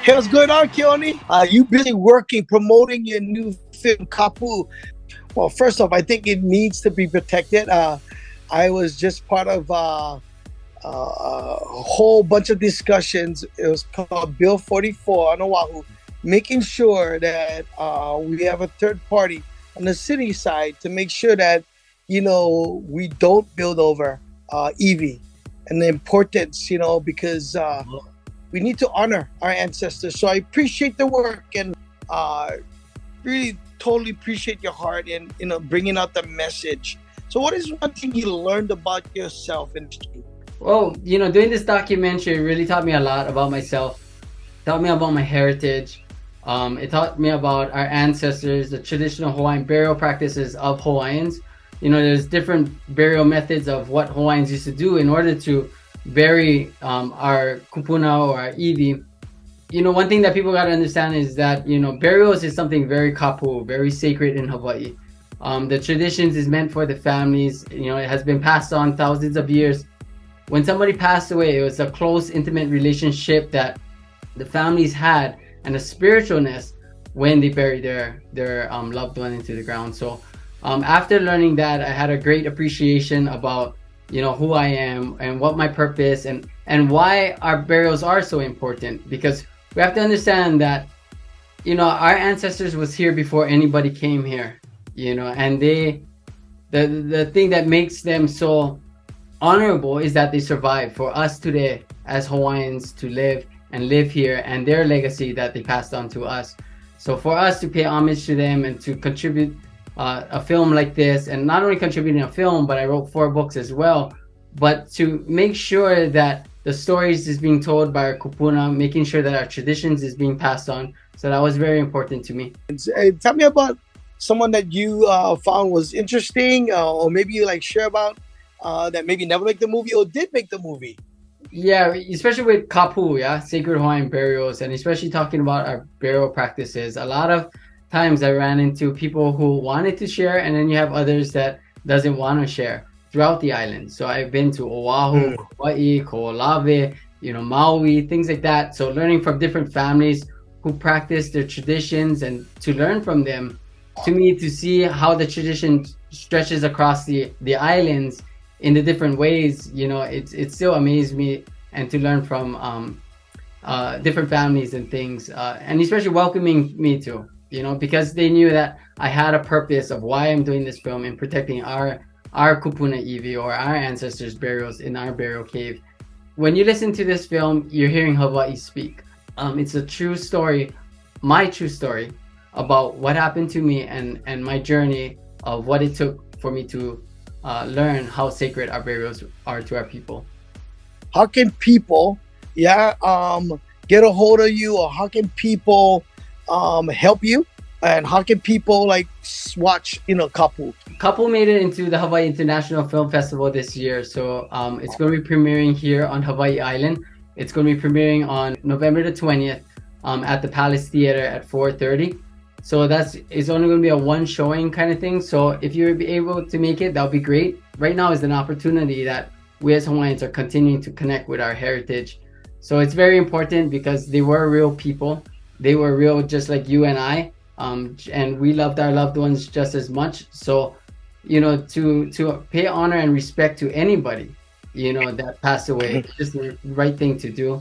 Hey, what's going on, Keoni? You busy working, promoting your new film, KAPU. Well, first off, I think it needs to be protected. I was just part of a whole bunch of discussions. It was called Bill 44 on Oahu, making sure that we have a third party on the city side to make sure that, we don't build over EV and the importance, because we need to honor our ancestors. So I appreciate the work and really totally appreciate your heart in bringing out the message. So what is one thing you learned about yourself in history? Well, doing this documentary really taught me a lot about myself, taught me about my heritage. It taught me about our ancestors, the traditional Hawaiian burial practices of Hawaiians. There's different burial methods of what Hawaiians used to do in order to bury our kupuna or our iwi. One thing that people got to understand is that, burials is something very kapu, very sacred in Hawaii. The traditions is meant for the families. It has been passed on thousands of years. When somebody passed away, it was a close, intimate relationship that the families had and a spiritualness when they buried their loved one into the ground. So after learning that, I had a great appreciation about who I am and what my purpose and why our burials are so important, because we have to understand that our ancestors was here before anybody came here, and the thing that makes them so honorable is that they survived for us today as Hawaiians to live here, and their legacy that they passed on to us. So for us to pay homage to them and to contribute a film like this, and not only contributing a film, but I wrote 4 books as well, but to make sure that the stories is being told by our kupuna, making sure that our traditions is being passed on. So that was very important to me. Tell me about someone that you found was interesting, or maybe you share about that maybe never make the movie or did make the movie. Yeah, especially with KAPU, Sacred Hawaiian Burials, and especially talking about our burial practices. A lot of times I ran into people who wanted to share, and then you have others that doesn't want to share throughout the island. So I've been to Oahu, Hawaiʻi, Ko'olave, Maui, things like that. So learning from different families who practice their traditions and to learn from them, to me, to see how the tradition stretches across the islands in the different ways, it still amazed me, and to learn from different families and things, and especially welcoming me too, because they knew that I had a purpose of why I'm doing this film and protecting our kupuna iwi, or our ancestors' burials in our burial cave. When you listen to this film, you're hearing Hawaii speak. It's a true story, my true story, about what happened to me and my journey of what it took for me to learn how sacred our burials are to our people. How can people get a hold of you, or how can people help you, and how can people watch KAPU? KAPU made it into the Hawaii International Film Festival this year, so it's going to be premiering here on Hawaii Island. It's going to be premiering on November the 20th at the Palace Theater at 4:30. So it's only going to be a one showing kind of thing. So if you're able to make it, that'll be great. Right now is an opportunity that we as Hawaiians are continuing to connect with our heritage. So it's very important because they were real people. They were real just like you and I. And we loved our loved ones just as much. So, to pay honor and respect to anybody, that passed away, it's just the right thing to do.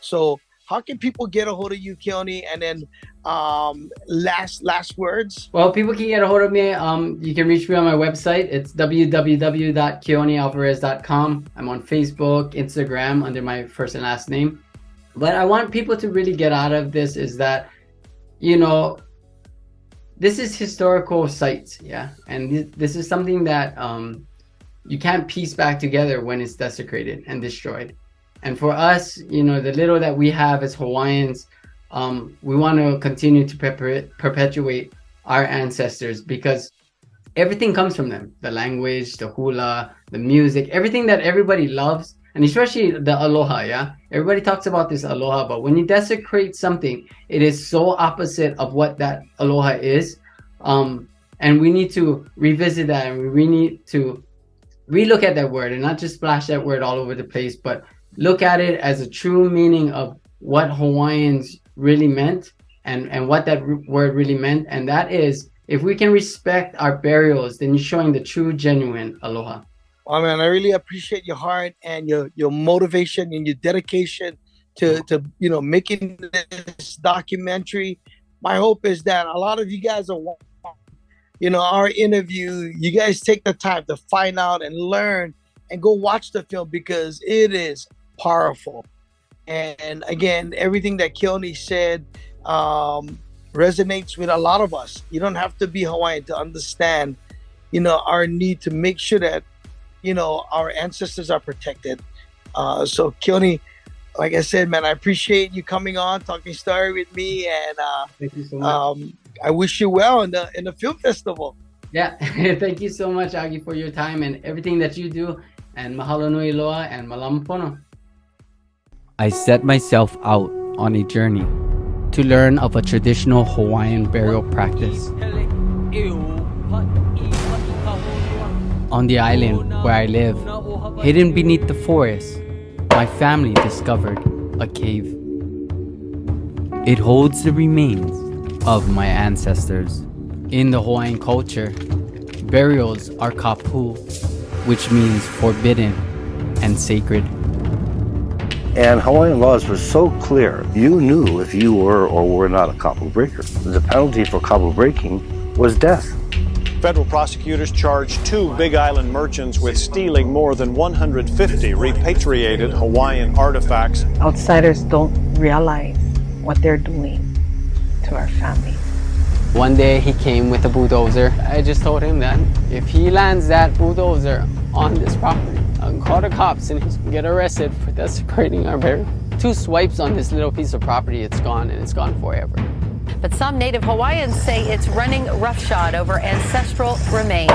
So how can people get a hold of you, Keoni? And then last words. Well, people can get a hold of me. You can reach me on my website. It's www.keonialvarez.com. I'm on Facebook, Instagram under my first and last name. But I want people to really get out of this is that, this is historical sites, and this is something that you can't piece back together when it's desecrated and destroyed. And for us, the little that we have as Hawaiians, we want to continue to perpetuate our ancestors, because everything comes from them. The language, the hula, the music, everything that everybody loves, and especially the aloha, Everybody talks about this aloha, but when you desecrate something, it is so opposite of what that aloha is. And we need to revisit that, and we need to relook at that word and not just splash that word all over the place, but look at it as a true meaning of what Hawaiians really meant and what that word really meant. And that is, if we can respect our burials, then you're showing the true, genuine aloha. Oh man, I really appreciate your heart and your motivation and your dedication to making this documentary. My hope is that a lot of you guys are, our interview. You guys take the time to find out and learn and go watch the film because it is powerful. And again, everything that Keoni said resonates with a lot of us. You don't have to be Hawaiian to understand, our need to make sure that, our ancestors are protected. So Keoni, like I said, man, I appreciate you coming on, talking story with me, and thank you so much. I wish you well in the film festival. Yeah, thank you so much, Augie, for your time and everything that you do. And mahalo nui loa and malamu pono. I set myself out on a journey to learn of a traditional Hawaiian burial practice. On the island where I live, hidden beneath the forest, my family discovered a cave. It holds the remains of my ancestors. In the Hawaiian culture, burials are KAPU, which means forbidden and sacred. And Hawaiian laws were so clear, you knew if you were or were not a kapu breaker. The penalty for kapu breaking was death. Federal prosecutors charged 2 Big Island merchants with stealing more than 150 repatriated Hawaiian artifacts. Outsiders don't realize what they're doing to our families. One day he came with a bulldozer. I just told him that if he lands that bulldozer on this property, I'll call the cops and he's gonna get arrested for desecrating our burial. 2 swipes on this little piece of property, it's gone, and it's gone forever. But some Native Hawaiians say it's running roughshod over ancestral remains.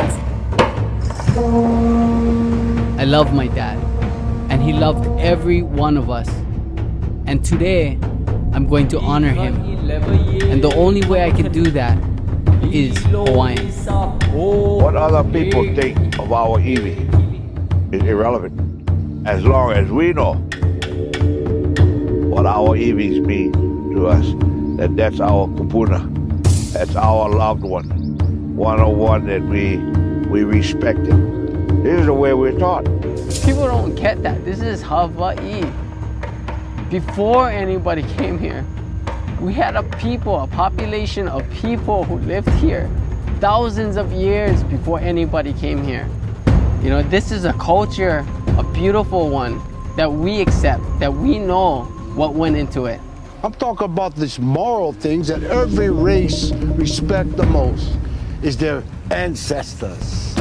I love my dad, and he loved every one of us. And today, I'm going to honor him. And the only way I can do that is Hawaiian. What other people think of our iwi is irrelevant. As long as we know what our iwis mean to us, that's our kupuna, that's our loved one that we respected. This is the way we're taught. People don't get that. This is Hawaii. Before anybody came here, we had a population of people who lived here thousands of years before anybody came here. This is a culture, a beautiful one, that we accept, that we know what went into it. I'm talking about these moral things that every race respect the most is their ancestors.